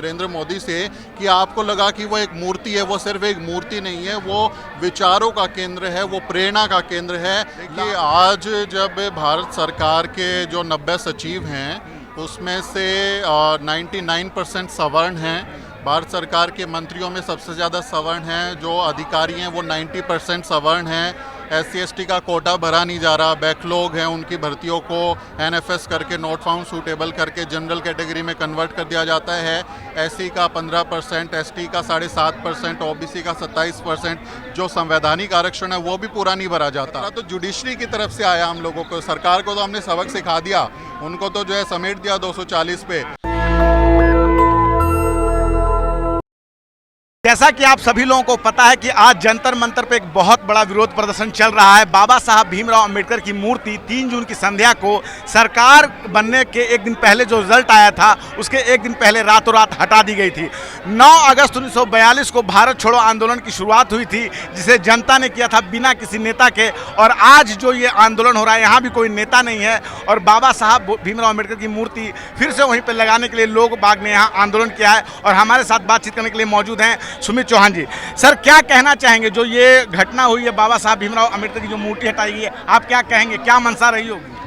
नरेंद्र मोदी से कि आपको लगा कि वो एक मूर्ति है, वो सिर्फ एक मूर्ति नहीं है, वो विचारों का केंद्र है, वो प्रेरणा का केंद्र है। कि आज जब भारत सरकार के जो 90 सचिव हैं उसमें से 99% सवर्ण हैं। भारत सरकार के मंत्रियों में सबसे ज़्यादा सवर्ण हैं, जो अधिकारी हैं वो 90% सवर्ण हैं। SC/ST का कोटा भरा नहीं जा रहा, बैकलॉग हैं, उनकी भर्तियों को NFS करके नॉट फाउंड सूटेबल करके जनरल कैटेगरी में कन्वर्ट कर दिया जाता है। SC का 15%, ST का 7.5%, OBC का 27%, जो संवैधानिक आरक्षण है वो भी पूरा नहीं भरा जाता। तो जुडिशरी की तरफ से आया हम लोगों को, सरकार को तो हमने सबक सिखा दिया, उनको तो जो है समेट दिया 240 पे। जैसा कि आप सभी लोगों को पता है कि आज जंतर मंतर पे एक बहुत बड़ा विरोध प्रदर्शन चल रहा है। बाबा साहब भीमराव अंबेडकर की मूर्ति 3 जून की संध्या को सरकार बनने के एक दिन पहले जो रिजल्ट आया था उसके एक दिन पहले रातों रात हटा दी गई थी। 9 अगस्त 1942 को भारत छोड़ो आंदोलन की शुरुआत हुई थी, जिसे जनता ने किया था बिना किसी नेता के। और आज जो ये आंदोलन हो रहा है, यहाँ भी कोई नेता नहीं है और बाबा साहब भीमराव अम्बेडकर की मूर्ति फिर से वहीं पर लगाने के लिए लोग बाग ने यहाँ आंदोलन किया है। और हमारे साथ बातचीत करने के लिए मौजूद हैं सुमित चौहान जी। सर, क्या कहना चाहेंगे, जो ये घटना हुई है बाबा साहब भीमराव अंबेडकर की जो मूर्ति हटाई गई है, आप क्या कहेंगे, क्या मंशा रही होगी?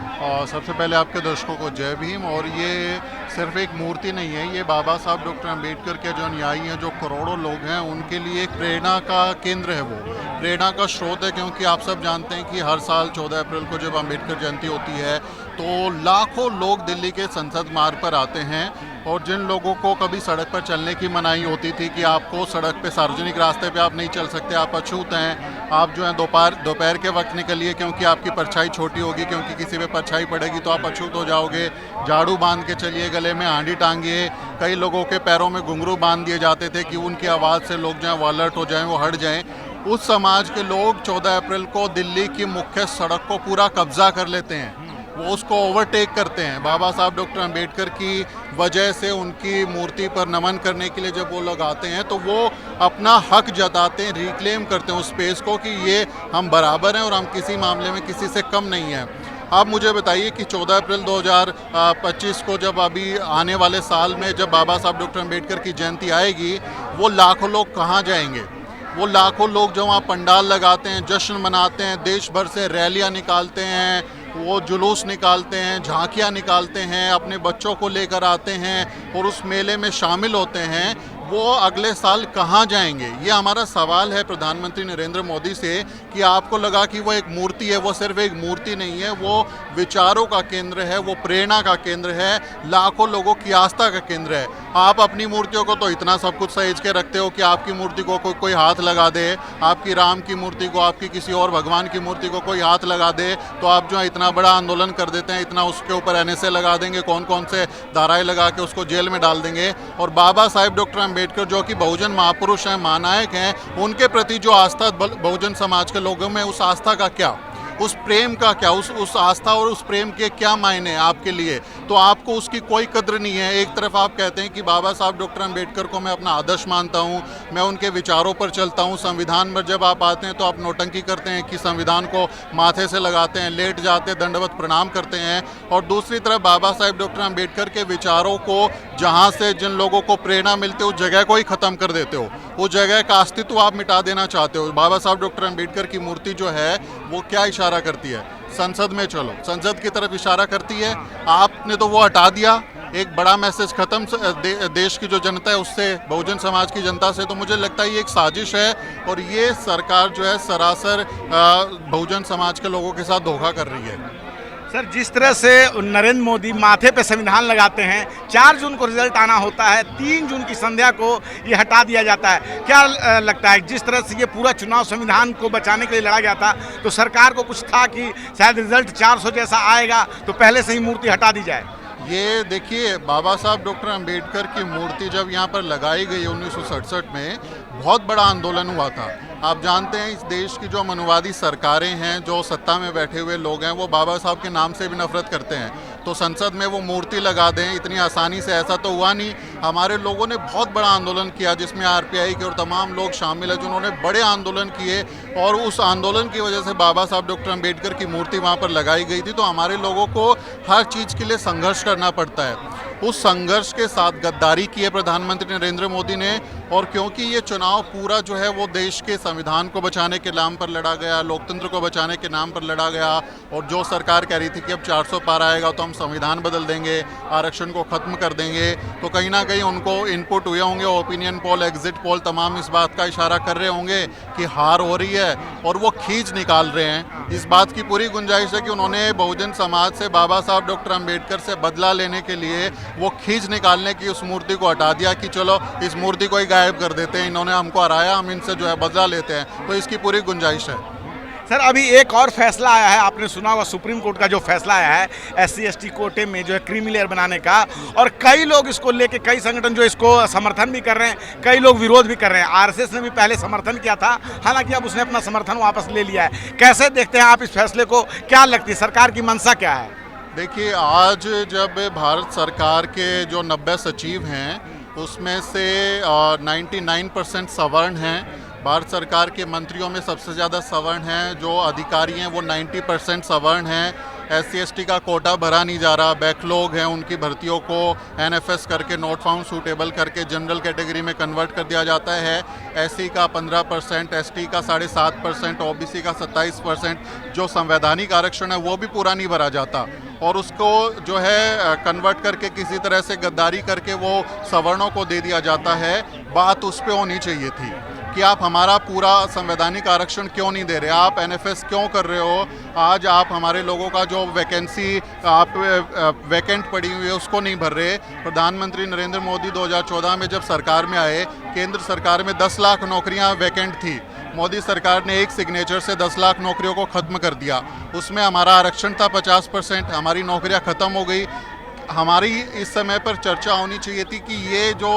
सबसे पहले आपके दर्शकों को जय भीम। और ये सिर्फ एक मूर्ति नहीं है, ये बाबा साहब डॉक्टर अंबेडकर के जो अनुयायी हैं, जो करोड़ों लोग हैं, उनके लिए एक प्रेरणा का केंद्र है, वो प्रेरणा का स्रोत है। क्योंकि आप सब जानते हैं कि हर साल 14 अप्रैल को जब अंबेडकर जयंती होती है तो लाखों लोग दिल्ली के संसद मार्ग पर आते हैं। और जिन लोगों को कभी सड़क पर चलने की मनाही होती थी कि आपको सड़क पे, सार्वजनिक रास्ते पे आप नहीं चल सकते, आप अछूत हैं, आप जो है दोपहर के वक्त निकलिए क्योंकि आपकी परछाई छोटी होगी, क्योंकि किसी पे परछाई पड़ेगी तो आप अछूत हो जाओगे, झाड़ू बांध के चलिए, गले में हांडी टांगिए। कई लोगों के पैरों में घुंघरू बांध दिए जाते थे कि उनकी आवाज़ से लोग जो है वो अलर्ट हो जाएं, वो हट जाएं। उस समाज के लोग 14 अप्रैल को दिल्ली की मुख्य सड़क को पूरा कब्जा कर लेते हैं, वो उसको ओवरटेक करते हैं। बाबा साहब डॉक्टर अंबेडकर की वजह से उनकी मूर्ति पर नमन करने के लिए जब वो लोग आते हैं तो वो अपना हक जताते हैं, रिक्लेम करते हैं उस स्पेस को कि ये हम बराबर हैं और हम किसी मामले में किसी से कम नहीं हैं। आप मुझे बताइए कि 14 अप्रैल 2025 को जब अभी आने वाले साल में जब बाबा साहब डॉक्टर अंबेडकर की जयंती आएगी, वो लाखों लोग कहाँ जाएंगे? वो लाखों लोग जो वहाँ पंडाल लगाते हैं, जश्न मनाते हैं, देश भर से रैलियाँ निकालते हैं, वो जुलूस निकालते हैं, झांकियाँ निकालते हैं, अपने बच्चों को लेकर आते हैं और उस मेले में शामिल होते हैं, वो अगले साल कहाँ जाएंगे? ये हमारा सवाल है प्रधानमंत्री नरेंद्र मोदी से कि आपको लगा कि वो एक मूर्ति है, वो सिर्फ एक मूर्ति नहीं है, वो विचारों का केंद्र है, वो प्रेरणा का केंद्र है, लाखों लोगों की आस्था का केंद्र है। आप अपनी मूर्तियों को तो इतना सब कुछ सहेज के रखते हो कि आपकी मूर्ति को कोई हाथ लगा दे, आपकी राम की मूर्ति को, आपकी किसी और भगवान की मूर्ति को कोई हाथ लगा दे तो आप जो है इतना बड़ा आंदोलन कर देते हैं, इतना उसके ऊपर NSA लगा देंगे, कौन कौन से धाराएं लगा के उसको जेल में डाल देंगे। और बाबा साहेब डॉक्टर अंबेडकर जो कि बहुजन महापुरुष हैं, महानायक हैं, उनके प्रति जो आस्था बहुजन समाज के लोगों में, उस आस्था का क्या, उस प्रेम का क्या, उस आस्था और उस प्रेम के क्या मायने हैं आपके लिए? तो आपको उसकी कोई कद्र नहीं है। एक तरफ आप कहते हैं कि बाबा साहब डॉक्टर अंबेडकर को मैं अपना आदर्श मानता हूं, मैं उनके विचारों पर चलता हूं। संविधान पर जब आप आते हैं तो आप नौटंकी करते हैं कि संविधान को माथे से लगाते हैं, लेट जाते हैं, दंडवत प्रणाम करते हैं। और दूसरी तरफ बाबा साहब डॉक्टर अंबेडकर के विचारों को, जहाँ से जिन लोगों को प्रेरणा मिलती है, उस जगह को ही ख़त्म कर देते हो, उस जगह का अस्तित्व आप मिटा देना चाहते हो। बाबा साहब डॉक्टर अंबेडकर की मूर्ति जो है वो क्या इशारा करती है? संसद में चलो, संसद की तरफ इशारा करती है। आपने तो वो हटा दिया, एक बड़ा मैसेज खत्म देश की जो जनता है उससे, बहुजन समाज की जनता से। तो मुझे लगता है ये एक साजिश है और ये सरकार जो है सरासर बहुजन समाज के लोगों के साथ धोखा कर रही है। सर, जिस तरह से नरेंद्र मोदी माथे पे संविधान लगाते हैं, 4 जून को रिजल्ट आना होता है, 3 जून की संध्या को ये हटा दिया जाता है, क्या लगता है जिस तरह से ये पूरा चुनाव संविधान को बचाने के लिए लड़ा गया था, तो सरकार को कुछ था कि शायद रिजल्ट 400 जैसा आएगा तो पहले से ही मूर्ति हटा दी जाए? ये देखिए, बाबा साहब डॉक्टर अंबेडकर की मूर्ति जब यहाँ पर लगाई गई 1967 में, बहुत बड़ा आंदोलन हुआ था। आप जानते हैं इस देश की जो मनुवादी सरकारें हैं, जो सत्ता में बैठे हुए लोग हैं, वो बाबा साहब के नाम से भी नफरत करते हैं। तो संसद में वो मूर्ति लगा दें इतनी आसानी से, ऐसा तो हुआ नहीं। हमारे लोगों ने बहुत बड़ा आंदोलन किया जिसमें RPI के और तमाम लोग शामिल हैं, जिन्होंने बड़े आंदोलन किए और उस आंदोलन की वजह से बाबा साहब डॉक्टर अंबेडकर की मूर्ति वहाँ पर लगाई गई थी। तो हमारे लोगों को हर चीज़ के लिए संघर्ष करना पड़ता है। उस संघर्ष के साथ गद्दारी की है प्रधानमंत्री नरेंद्र मोदी ने। और क्योंकि ये चुनाव पूरा जो है वो देश के संविधान को बचाने के नाम पर लड़ा गया, लोकतंत्र को बचाने के नाम पर लड़ा गया, और जो सरकार कह रही थी कि अब 400 पार आएगा तो हम संविधान बदल देंगे, आरक्षण को ख़त्म कर देंगे, तो कहीं ना कहीं उनको इनपुट हुए होंगे, ओपिनियन पोल, एग्जिट पोल तमाम इस बात का इशारा कर रहे होंगे कि हार हो रही है, और वो खींच निकाल रहे हैं। इस बात की पूरी गुंजाइश है कि उन्होंने बहुजन समाज से, बाबा साहब डॉक्टर अम्बेडकर से बदला लेने के लिए वो खींच निकालने की उस मूर्ति को हटा दिया कि चलो इस मूर्ति को ही गायब कर देते हैं, इन्होंने हमको हराया, हम इनसे जो है बदला लेते हैं। तो इसकी पूरी गुंजाइश है। सर, अभी एक और फैसला आया है, आपने सुना होगा सुप्रीम कोर्ट का जो फैसला आया है SC ST कोटे में जो है क्रीमी लेयर बनाने का, और कई लोग इसको लेके, कई संगठन जो इसको समर्थन भी कर रहे हैं, कई लोग विरोध भी कर रहे हैं। RSS ने भी पहले समर्थन किया था, हालांकि अब उसने अपना समर्थन वापस ले लिया है। कैसे देखते हैं आप इस फैसले को? क्या लगती है सरकार की मंशा क्या है? देखिए, आज जब भारत सरकार के जो 90 सचिव हैं उसमें से 99% सवर्ण हैं। भारत सरकार के मंत्रियों में सबसे ज़्यादा सवर्ण हैं, जो अधिकारी हैं वो 90% सवर्ण हैं। SC ST का कोटा भरा नहीं जा रहा, बैकलॉग हैं, उनकी भर्तियों को NFS करके, नॉट फाउंड सूटेबल करके जनरल कैटेगरी में कन्वर्ट कर दिया जाता है। SC का 15%, ST का 7.5%, OBC का 27%, जो संवैधानिक आरक्षण है वो भी पूरा नहीं भरा जाता, और उसको जो है कन्वर्ट करके किसी तरह से गद्दारी करके वो सवर्णों को दे दिया जाता है। बात उस पर होनी चाहिए थी कि आप हमारा पूरा संवैधानिक आरक्षण क्यों नहीं दे रहे, आप NFS क्यों कर रहे हो, आज आप हमारे लोगों का जो वैकेंसी आप वैकेंट पड़ी हुई है उसको नहीं भर रहे। प्रधानमंत्री नरेंद्र मोदी 2014 में जब सरकार में आए, केंद्र सरकार में 10 लाख नौकरियां वैकेंट थी। मोदी सरकार ने एक सिग्नेचर से 10 लाख नौकरियों को ख़त्म कर दिया। उसमें हमारा आरक्षण था 50%, हमारी नौकरियां ख़त्म हो गई। हमारी इस समय पर चर्चा होनी चाहिए थी कि ये जो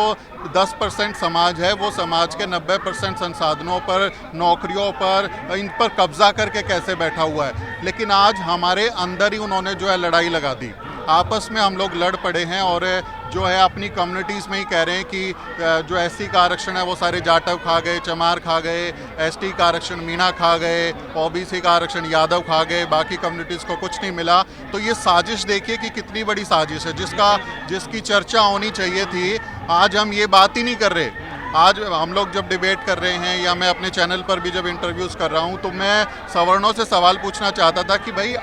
10% समाज है वो समाज के 90% संसाधनों पर, नौकरियों पर, इन पर कब्जा करके कैसे बैठा हुआ है। लेकिन आज हमारे अंदर ही उन्होंने जो है लड़ाई लगा दी, आपस में हम लोग लड़ पड़े हैं, और जो है अपनी कम्युनिटीज़ में ही कह रहे हैं कि जो SC का आरक्षण है वो सारे जाटव खा गए, चमार खा गए, ST का आरक्षण मीणा खा गए, OBC का आरक्षण यादव खा गए, बाकी कम्युनिटीज़ को कुछ नहीं मिला। तो ये साजिश देखिए कि कितनी बड़ी साजिश है, जिसकी चर्चा होनी चाहिए थी। आज हम ये बात ही नहीं कर रहे। आज हम लोग जब डिबेट कर रहे हैं, या मैं अपने चैनल पर भी जब इंटरव्यूज़ कर रहा हूँ, तो मैं सवर्णों से सवाल पूछना चाहता था कि भाई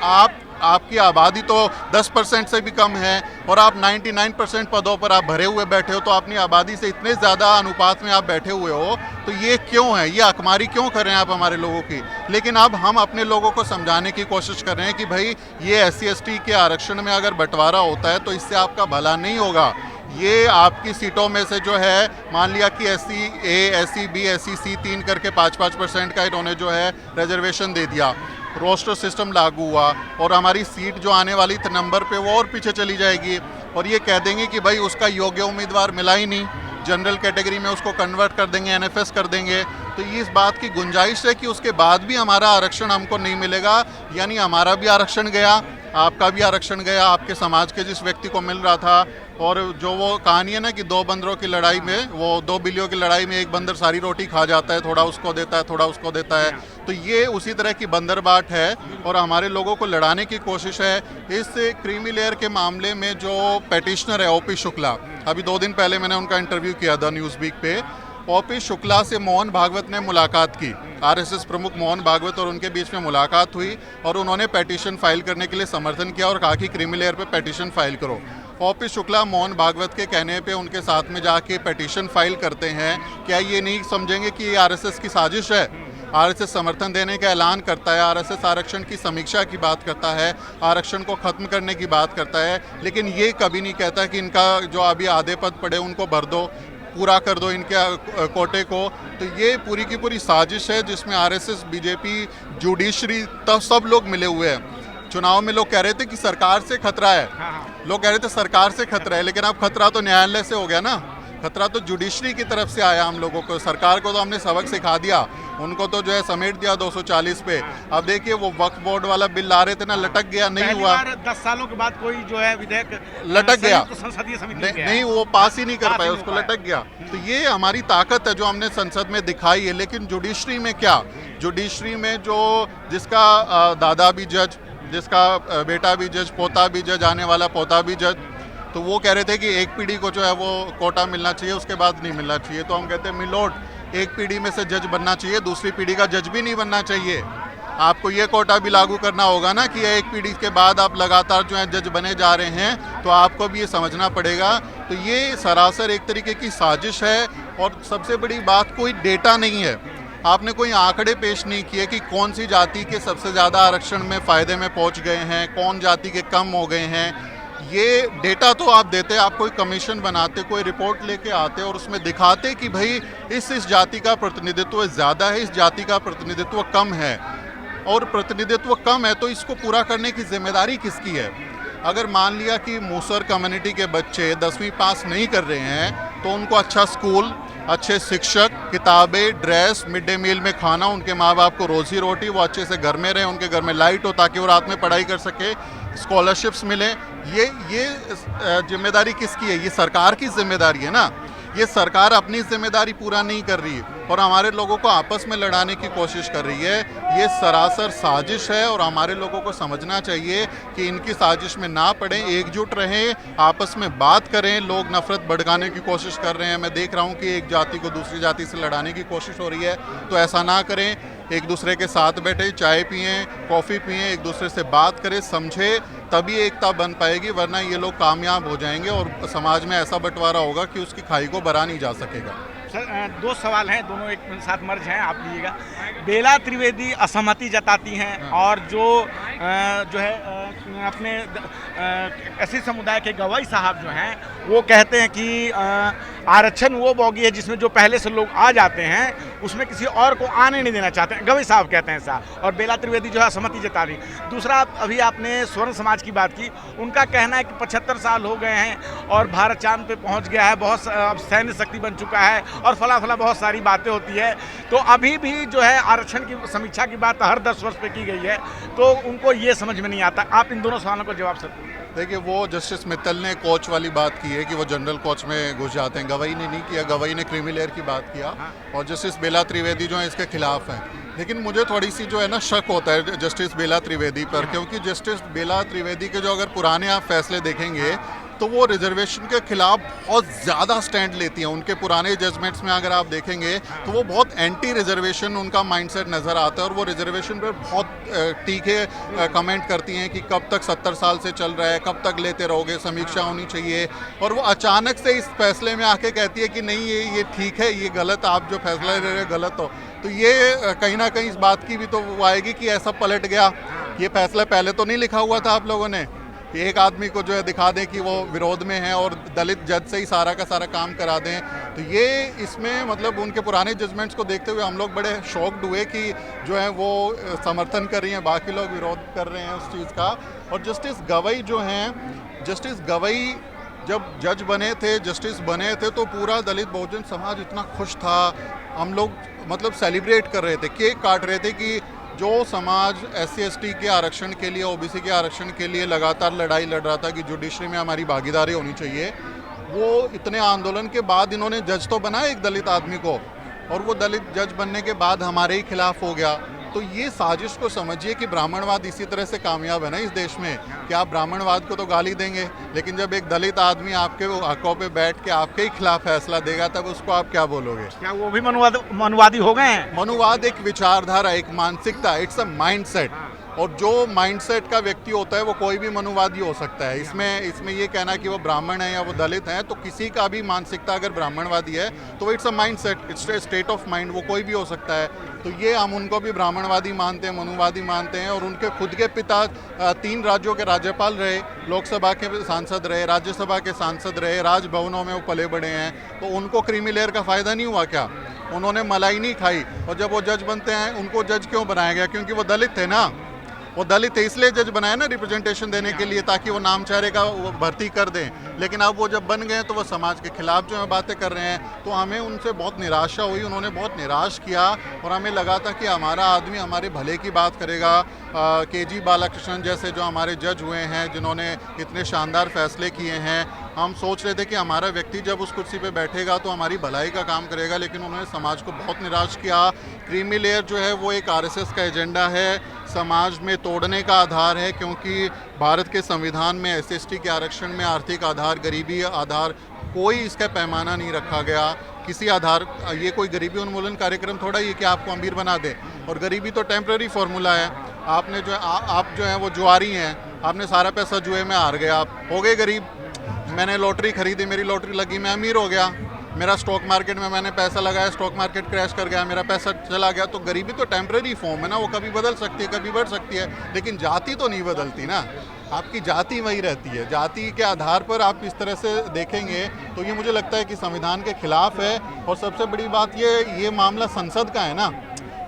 आपकी आबादी तो 10% से भी कम है, और आप 99% पदों पर आप भरे हुए बैठे हो, तो अपनी आबादी से इतने ज़्यादा अनुपात में आप बैठे हुए हो, तो ये क्यों है, ये अकमारी क्यों कर रहे हैं आप हमारे लोगों की। लेकिन अब हम अपने लोगों को समझाने की कोशिश कर रहे हैं कि भाई ये SC ST के आरक्षण में अगर बंटवारा होता है तो इससे आपका भला नहीं होगा। ये आपकी सीटों में से जो है, मान लिया कि SC A, SC B, SC C 3 करके 5-5% का इन्होंने जो है रिजर्वेशन दे दिया, रोस्टर सिस्टम लागू हुआ, और हमारी सीट जो आने वाली नंबर पे वो और पीछे चली जाएगी, और ये कह देंगे कि भाई उसका योग्य उम्मीदवार मिला ही नहीं, जनरल कैटेगरी में उसको कन्वर्ट कर देंगे, NFS कर देंगे। तो ये इस बात की गुंजाइश है कि उसके बाद भी हमारा आरक्षण हमको नहीं मिलेगा, यानी हमारा भी आरक्षण गया, आपका भी आरक्षण गया, आपके समाज के जिस व्यक्ति को मिल रहा था। और जो वो कहानी है ना कि 2 बंदरों की लड़ाई में, वो 2 बिल्लियों की लड़ाई में एक बंदर सारी रोटी खा जाता है, थोड़ा उसको देता है, थोड़ा उसको देता है, तो ये उसी तरह की बंदरबाट है, और हमारे लोगों को लड़ाने की कोशिश है। इस क्रीमी लेयर के मामले में जो पेटिशनर है OP शुक्ला, अभी 2 दिन पहले मैंने उनका इंटरव्यू किया था न्यूज़ वीक पे। OP शुक्ला से मोहन भागवत ने मुलाकात की, RSS प्रमुख मोहन भागवत और उनके बीच में मुलाकात हुई, और उन्होंने पेटिशन फाइल करने के लिए समर्थन किया और कहा कि क्रीमी लेयर पे पेटिशन फाइल करो। OP शुक्ला मोहन भागवत के कहने पे उनके साथ में जाके पेटिशन फाइल करते हैं। क्या ये नहीं समझेंगे कि ये RSS की साजिश है? RSS समर्थन देने का ऐलान करता है, RSS आरक्षण की समीक्षा की बात करता है, आरक्षण को ख़त्म करने की बात करता है, लेकिन ये कभी नहीं कहता कि इनका जो अभी आधे पद पड़े उनको भर दो, पूरा कर दो इनके कोटे को। तो ये पूरी की पूरी साजिश है जिसमें RSS, BJP, जुडिशरी, तब सब लोग मिले हुए हैं। चुनाव में लोग कह रहे थे कि सरकार से खतरा है, लोग कह रहे थे सरकार से खतरा है, लेकिन अब खतरा तो न्यायालय से हो गया ना, खतरा तो जुडिशरी की तरफ से आया हम लोगों को। सरकार को तो हमने सबक सिखा दिया, उनको तो जो है समेट दिया 240 पे। अब देखिए वो वक्फ बोर्ड वाला बिल ला रहे थे ना, लटक गया, नहीं हुआ। 10 सालों के बाद कोई जो है विधेयक लटक गया, तो संसदीय समिति नहीं वो पास ही नहीं कर पाए, उसको लटक गया। तो ये हमारी ताकत है जो हमने संसद में दिखाई है। लेकिन जुडिशरी में क्या, जुडिशरी में जो जिसका दादा भी जज, जिसका बेटा भी जज, पोता भी जज, आने वाला पोता भी जज, तो वो कह रहे थे कि एक पीढ़ी को जो है वो कोटा मिलना चाहिए, उसके बाद नहीं मिलना चाहिए। तो हम कहते हैं मिलोट, एक पीढ़ी में से जज बनना चाहिए, दूसरी पीढ़ी का जज भी नहीं बनना चाहिए। आपको ये कोटा भी लागू करना होगा ना कि एक पीढ़ी के बाद आप लगातार जो है जज बने जा रहे हैं, तो आपको भी ये समझना पड़ेगा। तो ये सरासर एक तरीके की साजिश है, और सबसे बड़ी बात कोई डेटा नहीं है, आपने कोई आंकड़े पेश नहीं किए कि कौन सी जाति के सबसे ज़्यादा आरक्षण में फ़ायदे में पहुंच गए हैं, कौन जाति के कम हो गए हैं। ये डेटा तो आप देते, आप कोई कमीशन बनाते, कोई रिपोर्ट लेके आते और उसमें दिखाते कि भाई इस जाति का प्रतिनिधित्व ज़्यादा है, इस जाति का प्रतिनिधित्व कम है। और प्रतिनिधित्व कम है तो इसको पूरा करने की जिम्मेदारी किसकी है? अगर मान लिया कि मूसर कम्युनिटी के बच्चे 10वीं पास नहीं कर रहे हैं, तो उनको अच्छा स्कूल, अच्छे शिक्षक, किताबें, ड्रेस, मिड डे मील में खाना, उनके माँ बाप को रोजी रोटी, वो अच्छे से घर में रहें, उनके घर में लाइट हो ताकि वो रात में पढ़ाई कर सके, स्कॉलरशिप्स मिले। ये जिम्मेदारी किसकी है? ये सरकार की जिम्मेदारी है ना। ये सरकार अपनी जिम्मेदारी पूरा नहीं कर रही और हमारे लोगों को आपस में लड़ाने की कोशिश कर रही है। ये सरासर साजिश है और हमारे लोगों को समझना चाहिए कि इनकी साजिश में ना पड़े, एकजुट रहें, आपस में बात करें। लोग नफरत भड़काने की कोशिश कर रहे हैं। मैं देख रहा हूँ कि एक जाति को दूसरी जाति से लड़ाने की कोशिश हो रही है, तो ऐसा ना करें। एक दूसरे के साथ बैठे, चाय पिएं, कॉफ़ी पिएं, एक दूसरे से बात करें, समझे, तभी एकता बन पाएगी, वरना ये लोग कामयाब हो जाएंगे और समाज में ऐसा बंटवारा होगा कि उसकी खाई को भरा नहीं जा सकेगा। सर, दो सवाल हैं, दोनों एक साथ मर्ज हैं, आप लीजिएगा। बेला त्रिवेदी असहमति जताती हैं और जो है अपने एससी समुदाय के गवई साहब जो हैं वो कहते हैं कि आरक्षण वो बोगी है जिसमें जो पहले से लोग आ जाते हैं उसमें किसी और को आने नहीं देना चाहते हैं, गवई साहब कहते हैं ऐसा, और बेला त्रिवेदी जो है असहमति जता रही। दूसरा, अभी आपने स्वर्ण समाज की बात की, उनका कहना है कि 75 साल हो गए हैं और भारत चांद पे पहुंच गया है, बहुत अब सैन्य शक्ति बन चुका है और फला बहुत सारी बातें होती है, तो अभी भी जो है आरक्षण की समीक्षा की बात हर 10 वर्ष पे की गई है, तो उनको ये समझ में नहीं आता। आप इन दोनों सवालों को जवाब सकते हैं। देखिए, वो जस्टिस मित्तल ने कोच वाली बात की है कि वो जनरल कोच में घुस जाते हैं, गवई ने नहीं किया, गवई ने क्रीमी लेयर की बात किया और जस्टिस बेला त्रिवेदी जो है इसके खिलाफ हैं। लेकिन मुझे थोड़ी सी जो है ना शक होता है जस्टिस बेला त्रिवेदी पर, क्योंकि जस्टिस बेला त्रिवेदी के जो अगर पुराने आप फैसले देखेंगे तो वो रिजर्वेशन के खिलाफ बहुत ज़्यादा स्टैंड लेती हैं। उनके पुराने जजमेंट्स में अगर आप देखेंगे तो वो बहुत एंटी रिजर्वेशन उनका माइंडसेट नज़र आता है और वो रिजर्वेशन पर बहुत तीखे कमेंट करती हैं कि कब तक 70 साल से चल रहा है, कब तक लेते रहोगे, समीक्षा होनी चाहिए। और वो अचानक से इस फैसले में आके कहती है कि नहीं ये ठीक है, ये गलत, आप जो फैसला ले रहे हो गलत हो। तो ये कहीं ना कहीं इस बात की भी तो वो आएगी कि ऐसा पलट गया, ये फैसला पहले तो नहीं लिखा हुआ था आप लोगों ने। एक आदमी को जो है दिखा दें कि वो विरोध में है और दलित जज से ही सारा का सारा काम करा दें, तो ये इसमें मतलब उनके पुराने जजमेंट्स को देखते हुए हम लोग बड़े शॉक्ड हुए कि जो है वो समर्थन कर रही हैं, बाकी लोग विरोध कर रहे हैं उस चीज़ का। और जस्टिस गवई जो हैं, जस्टिस गवई जब जज बने थे, जस्टिस बने थे, तो पूरा दलित बहुजन समाज इतना खुश था, हम लोग मतलब सेलिब्रेट कर रहे थे, केक काट रहे थे कि जो समाज SC/ST के आरक्षण के लिए, OBC के आरक्षण के लिए लगातार लड़ाई लड़ रहा था कि जुडिशरी में हमारी भागीदारी होनी चाहिए, वो इतने आंदोलन के बाद इन्होंने जज तो बनाया एक दलित आदमी को, और वो दलित जज बनने के बाद हमारे ही खिलाफ हो गया। तो ये साजिश को समझिए कि ब्राह्मणवाद इसी तरह से कामयाब है ना इस देश में कि आप ब्राह्मणवाद को तो गाली देंगे, लेकिन जब एक दलित आदमी आपके हकों पे बैठ के आपके ही खिलाफ फैसला देगा तब उसको आप क्या बोलोगे? क्या वो भी मनुवादी हो गए हैं? मनुवाद एक विचारधारा, एक मानसिकता, इट्स अ माइंडसेट, और जो माइंडसेट का व्यक्ति होता है वो कोई भी मनुवादी हो सकता है। इसमें ये कहना कि वो ब्राह्मण है या वो दलित है, तो किसी का भी मानसिकता अगर ब्राह्मणवादी है तो it's a mindset, it's a state of mind, वो कोई भी हो सकता है। तो ये हम उनको भी ब्राह्मणवादी मानते हैं, मनुवादी मानते हैं। और उनके खुद के पिता 3 राज्यों के राज्यपाल रहे, लोकसभा के सांसद रहे, राज्यसभा के सांसद रहे, राजभवनों में वो पले बड़े हैं, तो उनको क्रीमी लेयर का फ़ायदा नहीं हुआ क्या? उन्होंने मलाई नहीं खाई, और जब वो जज बनते हैं उनको जज क्यों बनाया गया? क्योंकि वो दलित थे ना, वो दलित है इसलिए जज बनाया ना, रिप्रेजेंटेशन देने के लिए, ताकि वो नामचारे का वो भर्ती कर दें। लेकिन अब वो जब बन गए तो वो समाज के खिलाफ जो है बातें कर रहे हैं, तो हमें उनसे बहुत निराशा हुई, उन्होंने बहुत निराश किया और हमें लगा था कि हमारा आदमी हमारे भले की बात करेगा। KG बालाकृष्णन जैसे जो हमारे जज हुए हैं, जिन्होंने इतने शानदार फैसले किए हैं, हम सोच रहे थे कि हमारा व्यक्ति जब उस कुर्सी पे बैठेगा तो हमारी भलाई का काम करेगा, लेकिन उन्होंने समाज को बहुत निराश किया। क्रीमी लेयर जो है वो एक RSS का एजेंडा है, समाज में तोड़ने का आधार है, क्योंकि भारत के संविधान में SC/ST के आरक्षण में आर्थिक आधार, गरीबी आधार, कोई इसका पैमाना नहीं रखा गया किसी आधार। ये कोई गरीबी उन्मूलन कार्यक्रम थोड़ा ही कि आपको अमीर बना दे, और गरीबी तो टेम्प्रेरी फार्मूला है। आपने जो आप जो है वो जुआरी हैं, आपने सारा पैसा जुए में हार गया, आप हो गए गरीब। मैंने लॉटरी खरीदी, मेरी लॉटरी लगी, मैं अमीर हो गया। मेरा स्टॉक मार्केट में मैंने पैसा लगाया, स्टॉक मार्केट क्रैश कर गया, मेरा पैसा चला गया। तो गरीबी तो टेम्प्रेरी फॉर्म है ना, वो कभी बदल सकती है, कभी बढ़ सकती है, लेकिन जाति तो नहीं बदलती ना। आपकी जाति वही रहती है। जाति के आधार पर आप इस तरह से देखेंगे तो ये मुझे लगता है कि संविधान के खिलाफ है। और सबसे बड़ी बात ये मामला संसद का है ना।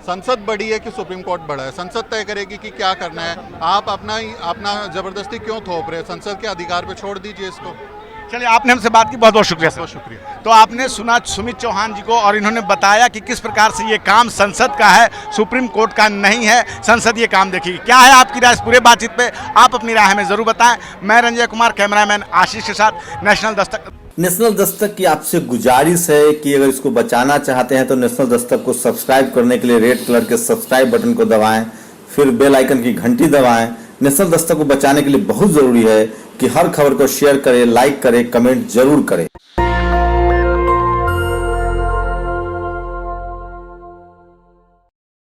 संसद बड़ी है कि सुप्रीम कोर्ट बड़ा है। संसद तय करेगी कि क्या करना है। आप अपना ज़बरदस्ती क्यों थोप रहे हैं? संसद के अधिकार पे छोड़ दीजिए इसको। चलिए, आपने हमसे बात की, बहुत बहुत शुक्रिया सर। बहुत शुक्रिया। तो आपने सुना सुमित चौहान जी को, और इन्होंने बताया कि किस प्रकार से ये काम संसद का है, सुप्रीम कोर्ट का नहीं है। संसद ये काम देखेगी। क्या है आपकी राय इस पूरे बातचीत पे? आप अपनी राय हमें जरूर बताएं। मैं रंजय कुमार, कैमरामैन आशीष के साथ, नेशनल दस्तक। नेशनल दस्तक की आपसे गुजारिश है कि अगर इसको बचाना चाहते हैं तो नेशनल दस्तक को सब्सक्राइब करने के लिए रेड कलर के सब्सक्राइब बटन को दबाएं, फिर बेल आइकन की घंटी दबाएं। नेशनल दस्तक को बचाने के लिए बहुत जरूरी है कि हर खबर को शेयर करें, लाइक करें, कमेंट जरूर करें।